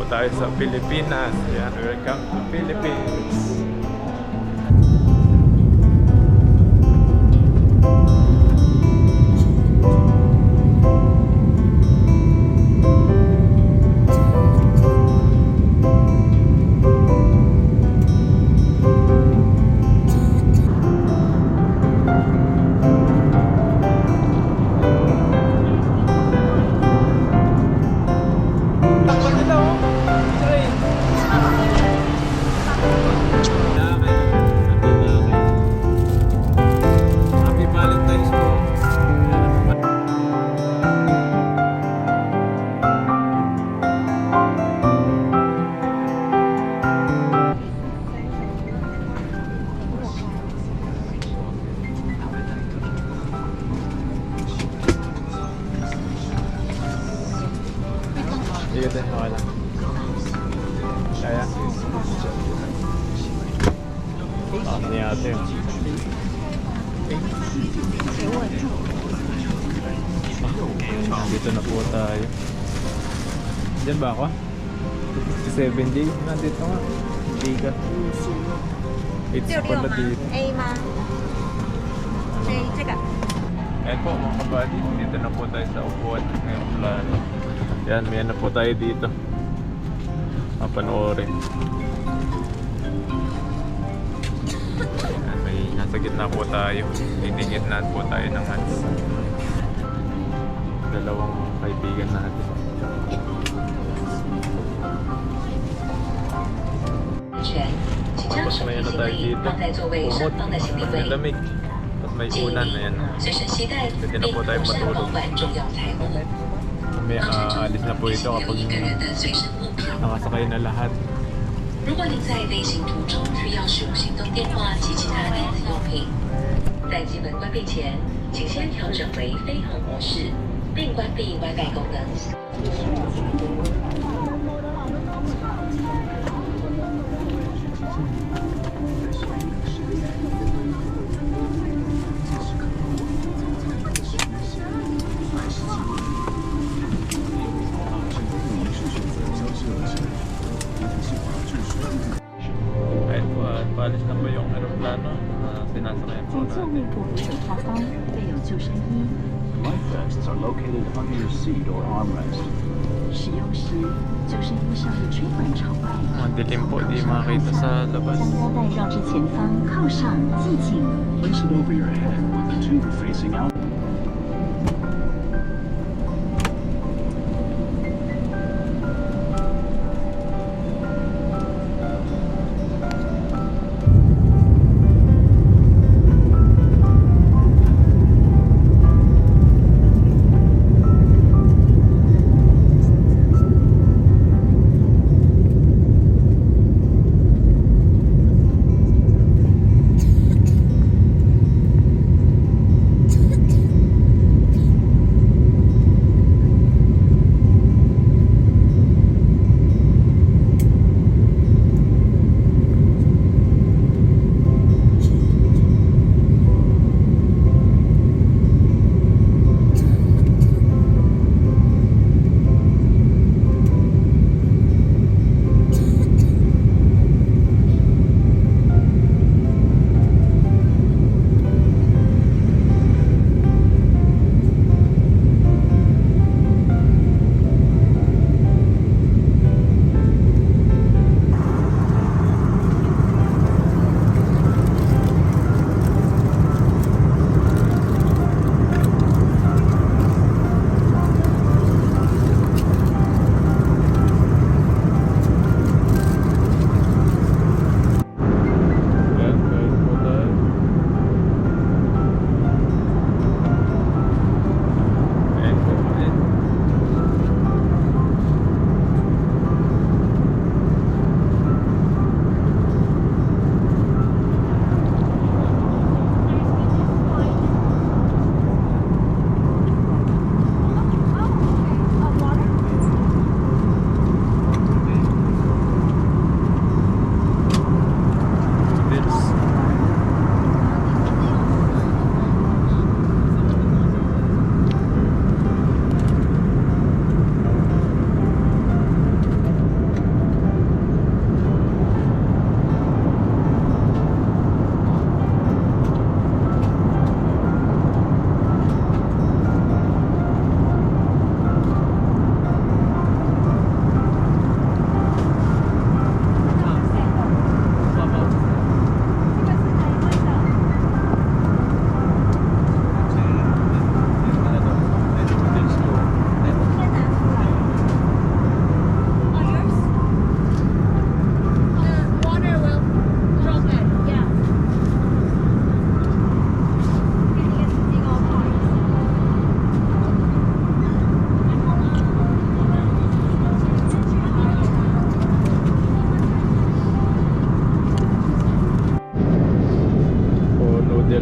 tayo sa Pilipinas. Ayan, welcome to Philippines. Sige tayo, okay lang. Kaya? Ano ni ate yun? Dito na po tayo. Diyan ba ako? 57 days. Nandito nga. Hindi ka. It's pala dito. A 吗？这个。 Ayan po mga kabady, dito na po tayo sa upuan ngayong plano. Yan, may na po tayo dito. Mapanoorin. Ayan, may nasa gitna po tayo. Dinigitnaan po tayo ng hands. Dalawang kaibigan natin. Tapos may ano tayo dito. Kumot. May lamig. May unan na yan. Pwede na po tayo matulog. May alis na po ito kapag nakasakay na lahat. 如果您在飞行途中需要使用行动电话及其他电子用品，在机门关闭前，请先调整为飞行模式，并关闭 WiFi 功能。 Ayun po, paalis na po yung aeroplano na sinasakayan po 在座 natin. 位部扶手下方备有救生衣， Life vests are located under your seat or armrest. 使用时救生衣上的吹管朝外， Madilim po, di makita sa labas. 将腰带绕至前方靠上系紧。 Place it over your head with the tube facing out.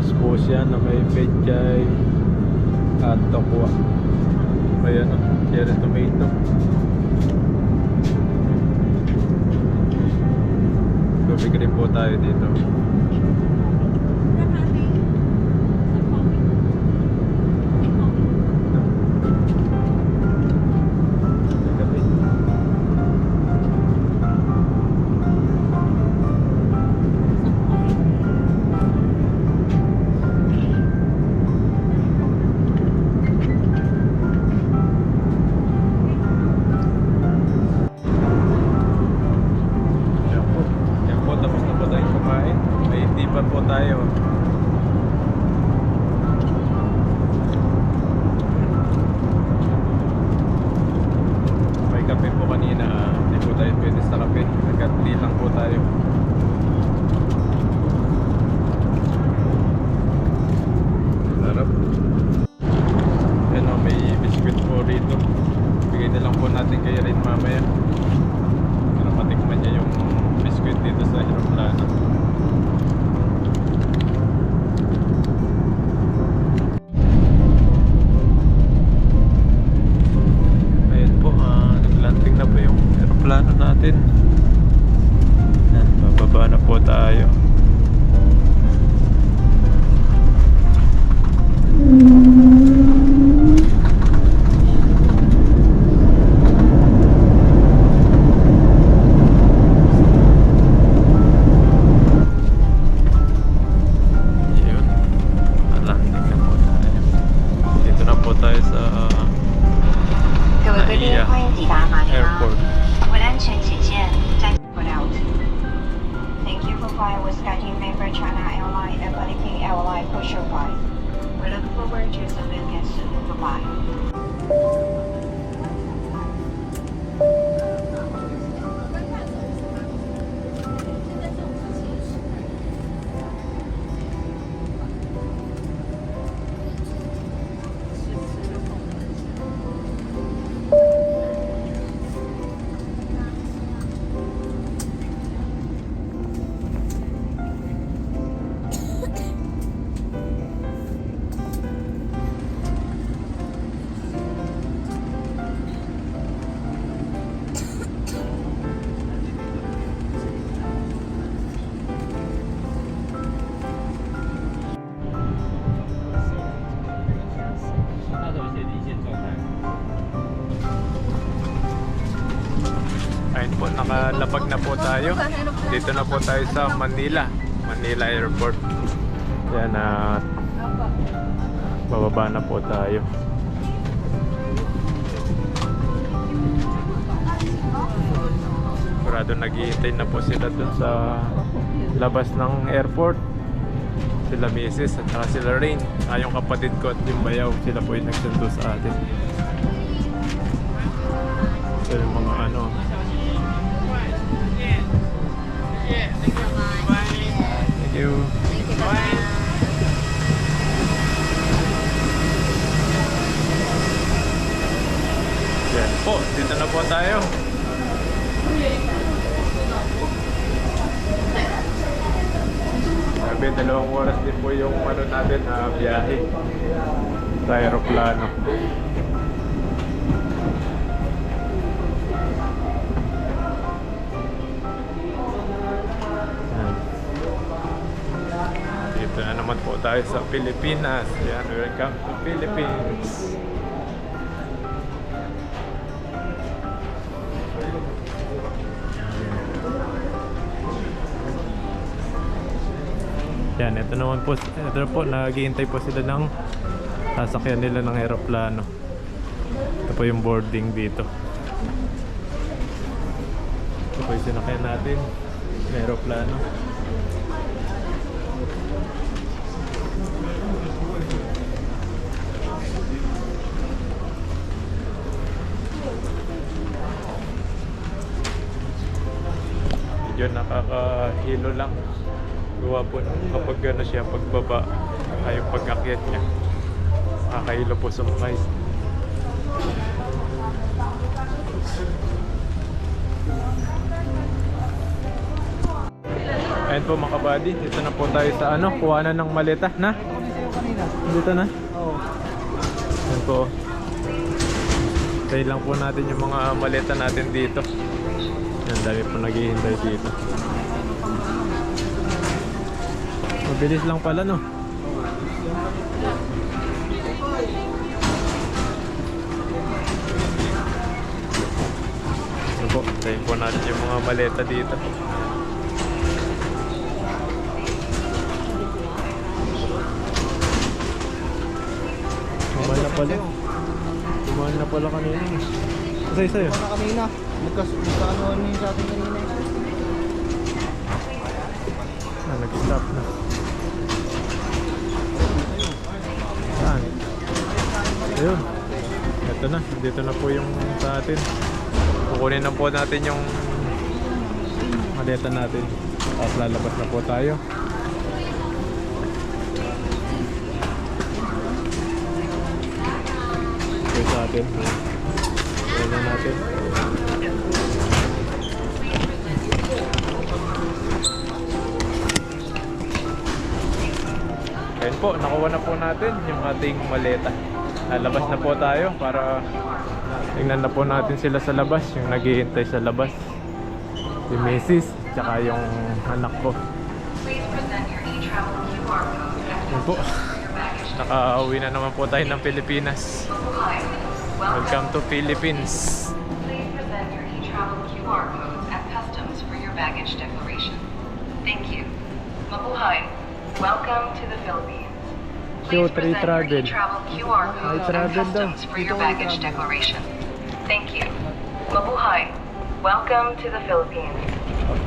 noodles po siya na may pechay at tokwa. May ano, cherry tomato. Tubig rin po tayo dito. Yan po, tapos na po tayong kumain. May hindi pa po tayo. May kape po kanina. Hindi po tayo pwede sa kape. Nagkatli lang po tayo. Sarap. Yan o, may biscuit po rito. Bigay na lang po natin kay Rin mamaya. Para matikman niya yung biscuit dito sa aeroplano. Ayan po, naglanding na po yung aeroplano natin. Yan, bababa na po tayo. Yun, landing na po tayo. Dito na po tayo sa 各位贵宾，欢迎抵达马尼拉。 airport. 为了安全起见，暂不了。Thank you for flying with SkyTeam member China Airline and Philippine Airline Push Your Flight. We look forward to serving you again soon. Goodbye. Ayun po, nakalapag na po tayo. Dito na po tayo sa Manila Airport. Yan, bababa na po tayo. Sigurado naghihintay na po sila dun sa labas ng airport. Sila Mrs. at saka sila Rain. Yung kapatid ko at yung bayaw, sila po yung nagsundo sa atin. So yung mga ano, thank you. Yan po, dito na po tayo. Sabi, 2 oras din po yung ano natin, biyahe sa aeroplano. Dito na naman po tayo sa Pilipinas. Yan, welcome to Philippines. Yan, ito po, naghihintay po sila ng sasakyan nila ng aeroplano. Ito po yung boarding dito. Ito po yung sinakyan natin, yung aeroplano. Medyo nakakahilo lang. Gawa po kapag gano'n siya, pagbaba ay yung pag-akyat niya, nakakahilo po sumakay. Ayun po mga kabady, dito na po tayo sa ano, kuhanan ng maleta na. Dito na. Oo. Ayun po. Tayo lang po natin yung mga maleta natin dito. Yan, dami po naghihintay dito. Mabilis lang pala, no? Ito po, tayo po natin yung mga maleta dito. Mahal na pala. Mahal na pala kanina. Isa-isa yun. Na kanina. Magkano yun sa atin kanina. Nag-stop na. Saan? Ayun. Ito na. Dito na po yung sa atin. Kukunin na po natin yung maleta natin. Tapos lalabas na po tayo. Ito sa atin. Ayan na natin. Ayun po, nakuha na po natin yung ating maleta. Lalabas na po tayo para tingnan na po natin sila sa labas, yung naghihintay sa labas. Si Mrs. tsaka yung anak ko. Ayun po, nakauwi na naman po tayo ng Pilipinas. Welcome to Philippines. Please present your e-travel QR codes at customs for your baggage declaration. Thank you. Mabuhay. Welcome to the Philippines. Please Q3 present travel. your e-travel QR codes travel and customs daw. for your baggage declaration. Thank you. Mabuhay. Welcome to the Philippines.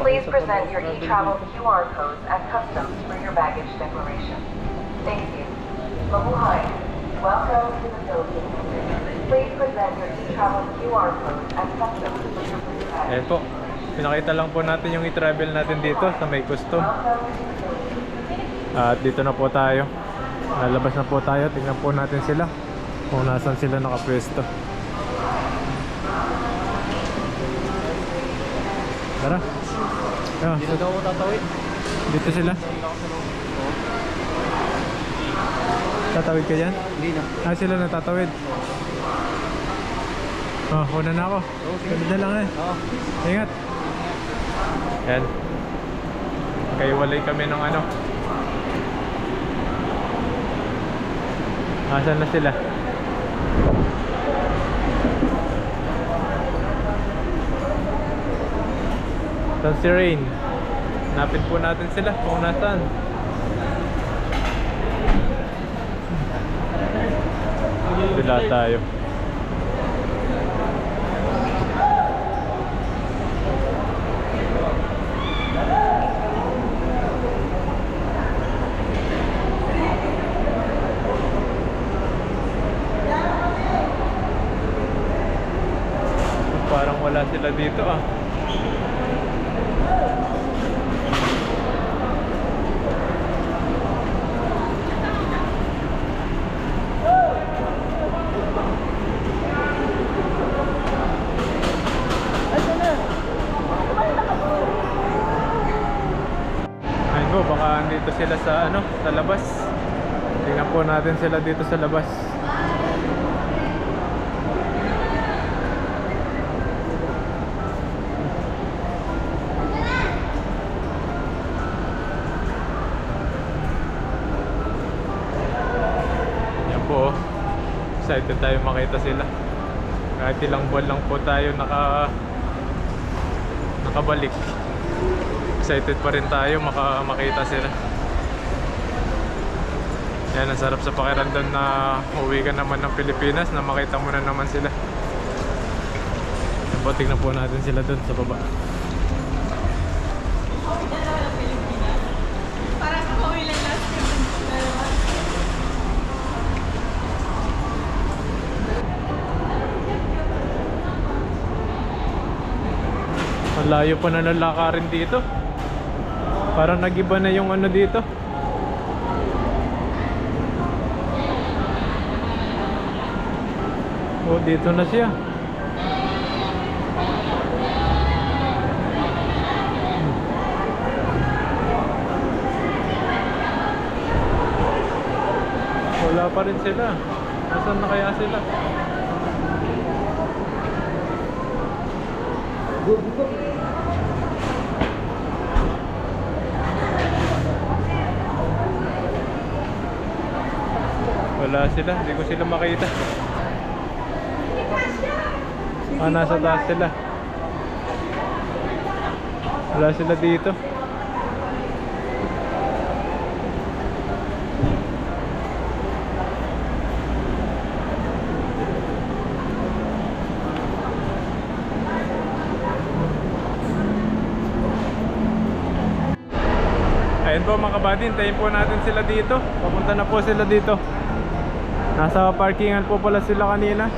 Please present your e-travel QR codes at customs for your baggage declaration. Thank you. Mabuhay. Welcome to the Philippines. Please present your e-travel QR codes at customs for your baggage. Ayan po, pinakita lang po natin yung i-travel natin dito sa may custom. At dito na po tayo. Lalabas na po tayo. Tingnan po natin sila kung nasan sila nakapwesto. Tara. Dito daw ako tatawid. Dito sila. Tatawid ka dyan? Hindi na. Sila natatawid. Oh, una na ako. Ganun na lang eh. Oo. Ingat. Yan. Kaiwalay kami ng ano. Asan na sila? Saan si Rain? Hanapin po natin sila kung nasaan. Sila tayo. Parang wala sila dito ah. Ayun po, baka andito sila sa ano, sa labas. Tingnan po natin sila dito sa labas. Po, excited tayo makita sila. Kahit ilang buwan lang po tayo nakabalik, excited pa rin tayo makita sila. Yan, ang sarap sa pakiramdam na uwi ka naman ng Pilipinas na makita mo na naman sila. Yan po, tignan po natin sila dun sa baba. Ang layo pa na lalakarin dito. Parang nag-iba na yung ano dito. Oh, dito na siya. Wala pa rin sila. Nasaan na kaya sila? Wala sila, hindi ko sila makita. Nasa taas sila. Wala sila dito. Ayun po mga kabady, hintayin po natin sila dito. Papunta na po sila dito. Nasa parkingan po pala sila kanina.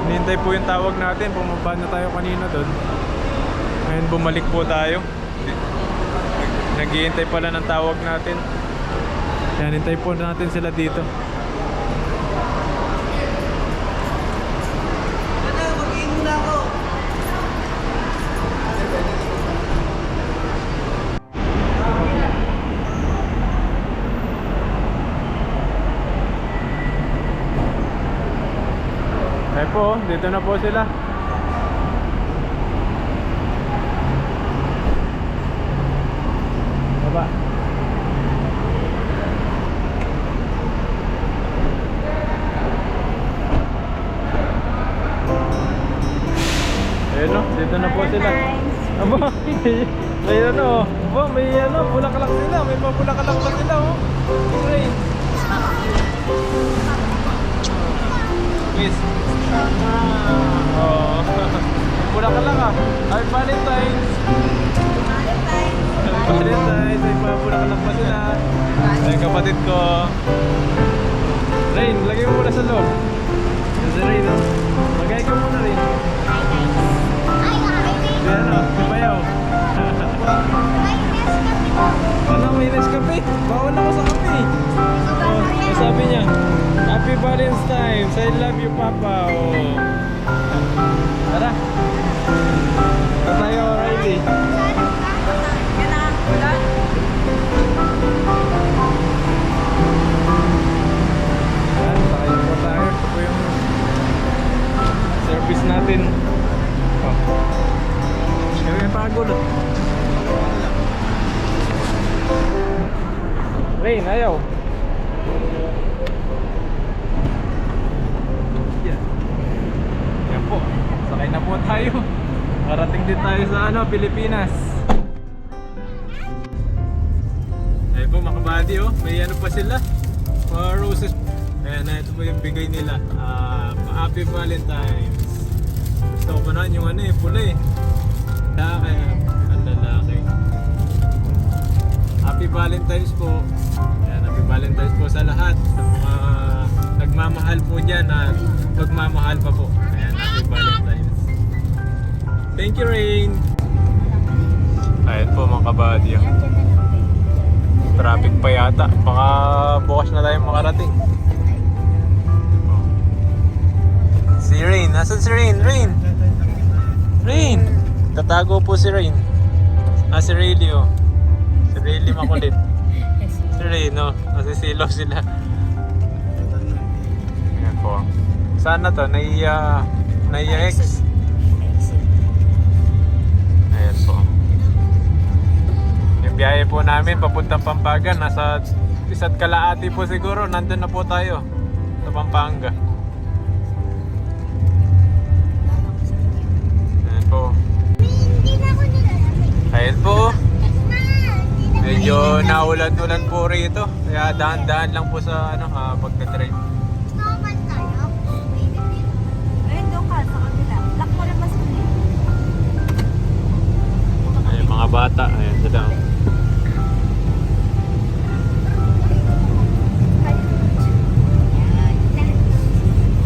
Hinihintay po yung tawag natin. Bumaba na tayo kanina doon. Ngayon bumalik po tayo. Naghihintay pala ng tawag natin. Yan, hintay po natin sila dito. Ay po, dito na po sila. Baba. Ayun o, dito na po sila. Aba, may ano, aba, may ano, bulaklak sila. May mga bulaklak pa sila o. Great. Please. Oh, bulaklak ah. Happy Valentine's. Valentine's, ay bulaklak pa sila. Ay kapatid ko. Rain, lagay mo muna sa loob. Si Rain, oh. Lagay ka muna rin. Ayan o, si Bayaw. Ano, may Nescafe? Bawal ako sa kape. Oh, sabi niya, Happy Valentine's, I love you Papa. Oh. Tara. Tara tayo, Riley. Ayan, sakayin po tayo. Ito po yung service natin. Oh. Kaya may pagod. Rain, ayaw. Yan po. Sakay na po tayo. Karating din tayo sa Pilipinas. Ayun po mga kabady oh. May ano pa sila. Roses. Ayan na, ito po yung bigay nila. Happy Valentine's. Gusto ko pa na yung pula eh. Lalaki. Ang lalaki. Happy Valentine's po. Ayan, Happy Valentine's po sa lahat. Sa mga nagmamahal po dyan at magmamahal pa po. Ayan, Happy Valentine's. Thank you, Rain. Ayan po mga kabady. Traffic pa yata. Baka bukas na tayo makarating. Si Rain. Nasaan si Rain? Rain! Rain! Tatago po si Rain. Si Rayleigh oh. Si Rayleigh makulit. Si Rain oh. Nasisilaw sila. Ayan po. Saan na to? Naiya X. Ayan po. Yung biyahe po namin papuntang Pampanga. Nasa isa't kalaati po siguro. Nandun na po tayo sa Pampanga. Ayan po. Ayan po. Medyo naulan-ulan po rito. Kaya dahan-dahan lang po sa pagka-drive. Ayan mga bata. Ayan sila.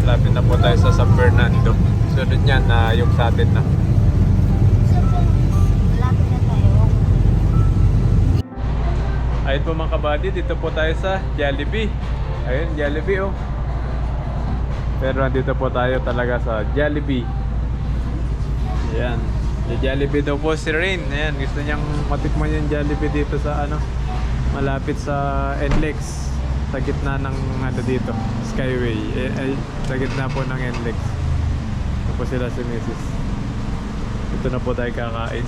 Lapit na po tayo sa San Fernando. Sunod niyan na yung sa atin na. Ayun po mga kabady, dito po tayo sa Jollibee. Ayun, Jollibee oh. Pero nandito po tayo talaga sa Jollibee. Ayan. Yung Jollibee daw po si Rain. Ayan, gusto niyang matikman yung Jollibee dito sa malapit sa NLEX. sa gitna ng ano dito, Skyway. Sa gitna po ng NLEX. Ito po sila si Mrs. Ito na po tayo kakain.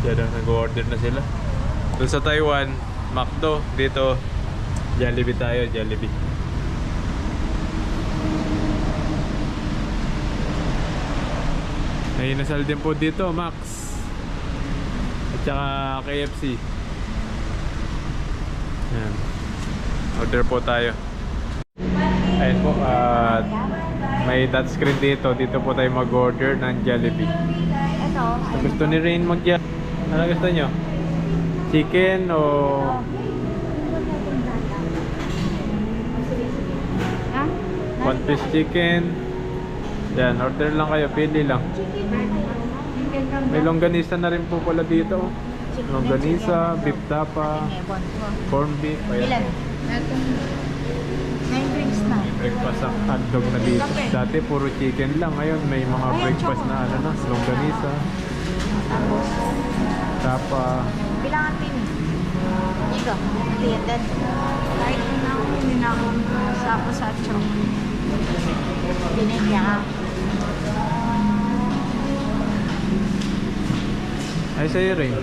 Yan, nag-order na sila. Doon sa Taiwan, McDo. Dito, Jollibee tayo, Jollibee. May inasal din po dito, Max. At saka KFC. Yan. Order po tayo. Ayun po, at may touchscreen dito. Dito po tayo mag-order ng Jollibee. Ito. Gusto ni Rain mag-Jollibee. Ano gusto nyo? Chicken o Ha? one piece chicken? Yan, order lang kayo. Pili lang. May longganisa na rin po pala dito. Longganisa, beef tapa, corn beef. Ayan. Itong 9 drinks na. Breakfast ang hotdog na dito. Dati puro chicken lang. Ngayon may mga breakfast na ano na. Longganisa, tapa. Bilangan din. Ikaw, liyadan. Kahit na ako, hindi na ako sa chok. Binigyan ka. Ay sa'yo rin.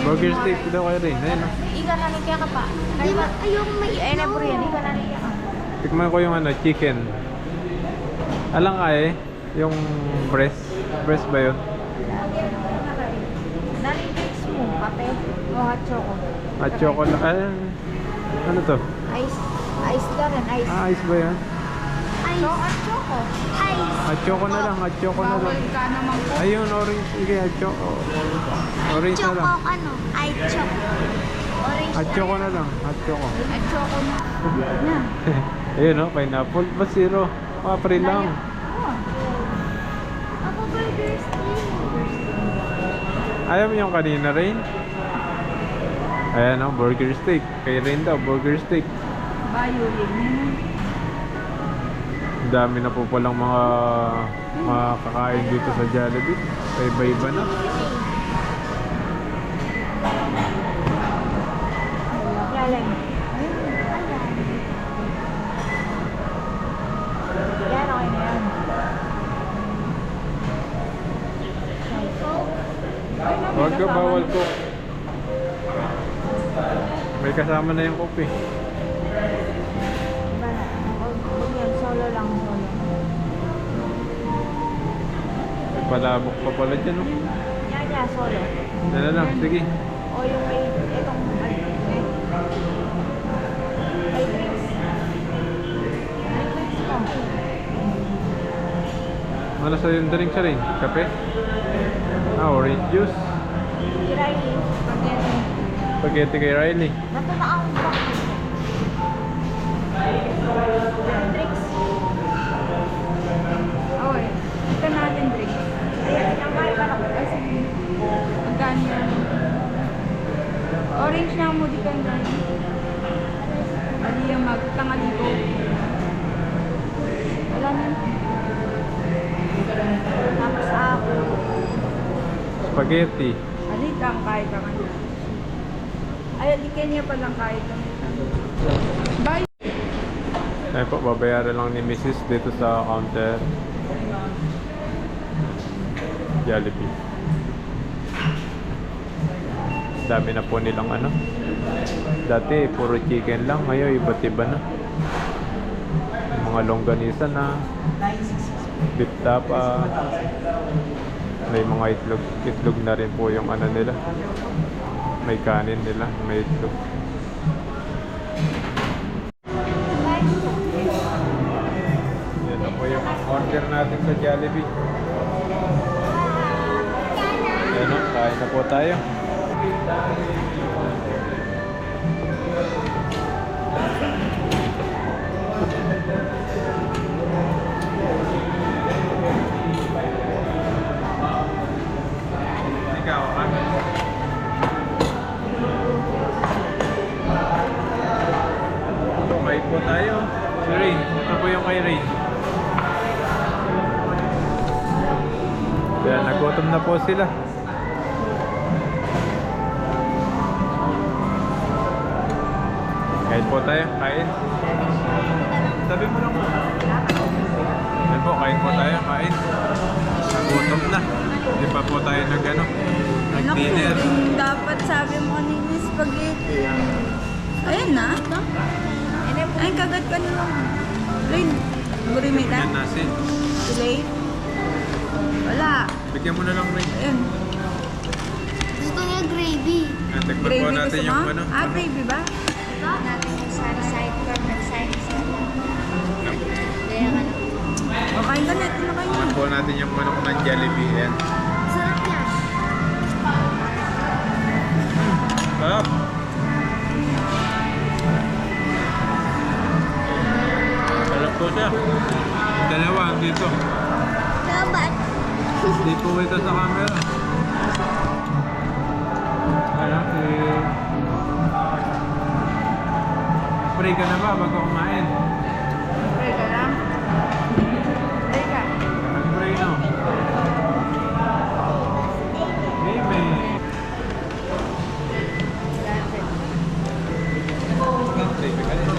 Burger steak daw kayo rin. Ayun. Iga na rin kaya ka pa. Di ba? Ayoko may ito. Eh, nebro yan. Iga na rin kaya ka. Tikman ko yung ano, chicken. Alang ay, yung breast. Breast ba yun? Naring drinks mo, kape o hot choco. At chocolate. Ay, ano to? Ice. Ice lang yan. Ice. Ah, ice ba yan? Ice. Hot choco. Ice. At choco na lang, at choco na lang. Bawal ka naman po. Ayun, orange. Sige, at choco. Orange na lang. ano? Ay, choco. Orange At choco na lang, at choco. At choco na. Na. Ayun no, pineapple. Ba zero? Kapre lang. Ako burger steak. Ayaw mo yung kanina rin? Ayan no, burger steak. Kay Rain daw, burger steak. Violin. Dami na po palang mga kakain dito sa Jollibee. Iba-iba na. Lalang. Yan, okay na yan. Huwag ka, bawal ko. May kasama na yung kopi. Huwag yan, solo lang, solo. May palabok pa pala dyan no. Yan, solo. Yan na lang, sige. O yung may, itong, ay drinks. Ay drinks mo. Ano sa yung drink sa rin? Kape? Ah, orange juice. Si Riley, spaghetti. Spaghetti kay Riley. Nato na ang bakit. Drinks. Okay. Ito natin drinks. Ayan, yung may parang kasi magkano yan? Orange na mo di ka na. Ali yung magtangaligo. Wala na. Tapos ako. Spaghetti. Ali kang kahit ka nga. Ay, di kanya palang kahit ka. Bye! Ayun po, babayaran lang ni Mrs. dito sa counter. Jollibee. Dami na po nilang ano. Dati puro chicken lang, ngayon iba't iba na. Mga longganisa na, beef tapa, may mga itlog na rin po yung ano nila. May kanin nila, may itlog. Yan na po yung order natin sa Jollibee. Yan na, kain na po tayo. Ikaw, ano? Bait po tayo. Si Rain, ito po yung kay Rain. Kaya nagutom na po sila. Kain po tayo, kain. Sabi mo lang po. Ayan po, kain po tayo, kain. Nagutom na. Hindi pa po tayo nag-dinner. Dapat sabi mo kanina spaghetti. Ayun na. Ay, kagat ka na lang. Rain, burimita. Yan nasi. Delay. Wala. Bigyan mo na lang rin. Ayun. Gusto niya gravy. Ayan, tikman po Gravy natin gusto yung mo? ano. Ah, gravy ba? Natin yung side corn at side Kaya ka na. O, kain ka na. Ito na kayo. Tikman po natin yung manok ng Jollibee. Ayan. Sarap yan. Sarap. Sarap po siya. Dalawa dito. Dapat. Hindi po ito sa camera. Ayan, Pray ka na ba bago kumain? Pray ka lang. Pray ka. Nag-pray na. Amen. Nag-pray ka na.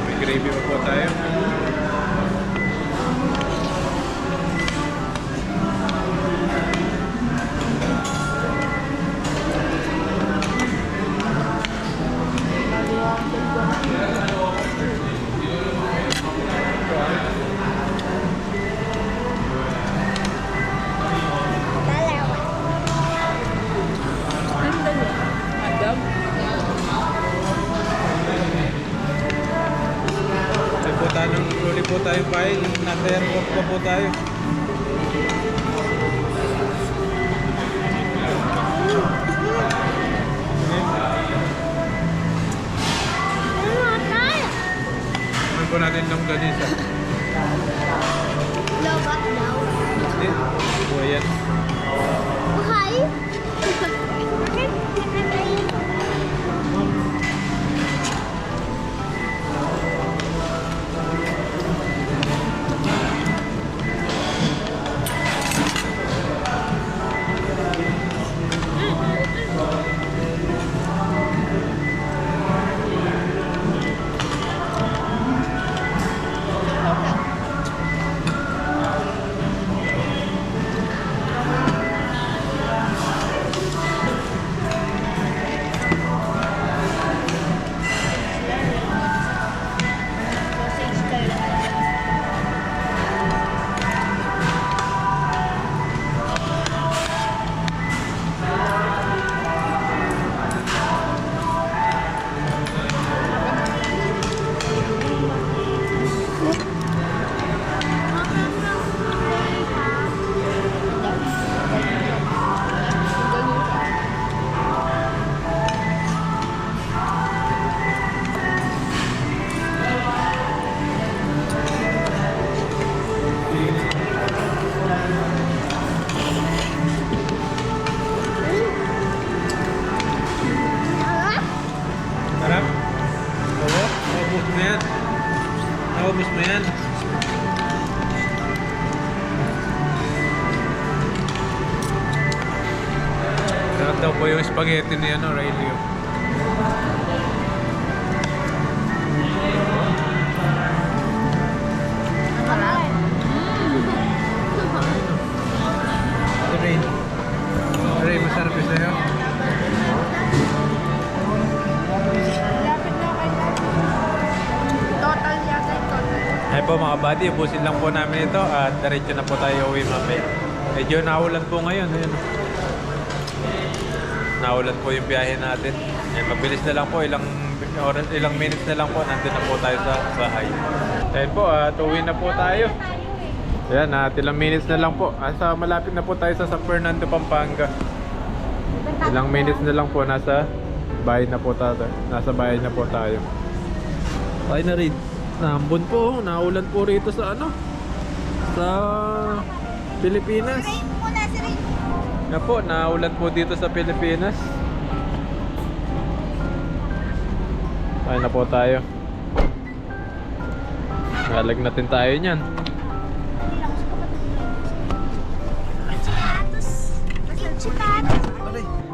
May gravy pa po tayo. Dalawa. Ano dalawa? Hotdog? Uli po tayo file. Nasa-airport pa po tayo. Ano tayo? Naman po natin ng ganisa. Lobat daw. Hindi. Buhayan. Buhay? Sarap? Oo. Naubos mo yan. Naubos mo yan. Sarap daw po yung spaghetti ni Raelio. Ray, masarap yung sa'yo. Lapit na kayo. Total yata yung total. Ay po mga buddy, ubusin lang po namin ito at diretso na po tayo uwi mamaya. Medyo naulan po ngayon. Ayun. Naulan po yung biyahe natin. Ayan, mabilis na lang po, ilang minutes na lang po, nandun na po tayo sa bahay. Ayan po, at uwi na po tayo. Ayan, at ilang minutes na lang po. Malapit na po tayo sa San Fernando, Pampanga. Ilang minutes na lang po, nasa bahay na po tayo. Nasa bahay na po tayo. Tayo na rin. Nambon po, naulan po rito sa sa Pilipinas. Yan po, naulan po dito sa Pilipinas. Tayo na po tayo. Lalagnatin tayo niyan.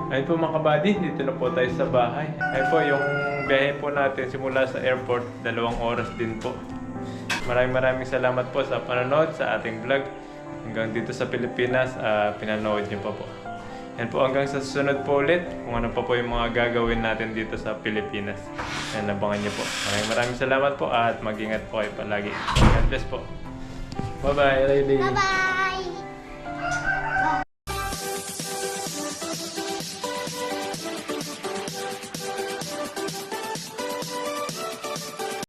Ayun po mga kabady, dito na po tayo sa bahay. Ayun po, yung biyahe po natin simula sa airport, 2 oras din po. Maraming salamat po sa panonood sa ating vlog. Hanggang dito sa Pilipinas, pinanood niyo pa po. Yan po, hanggang sa susunod po ulit, kung ano pa po yung mga gagawin natin dito sa Pilipinas. Yan, abangan niyo po. Maraming salamat po at mag-ingat po kayo palagi. God bless po. Bye-bye, lady. Bye-bye.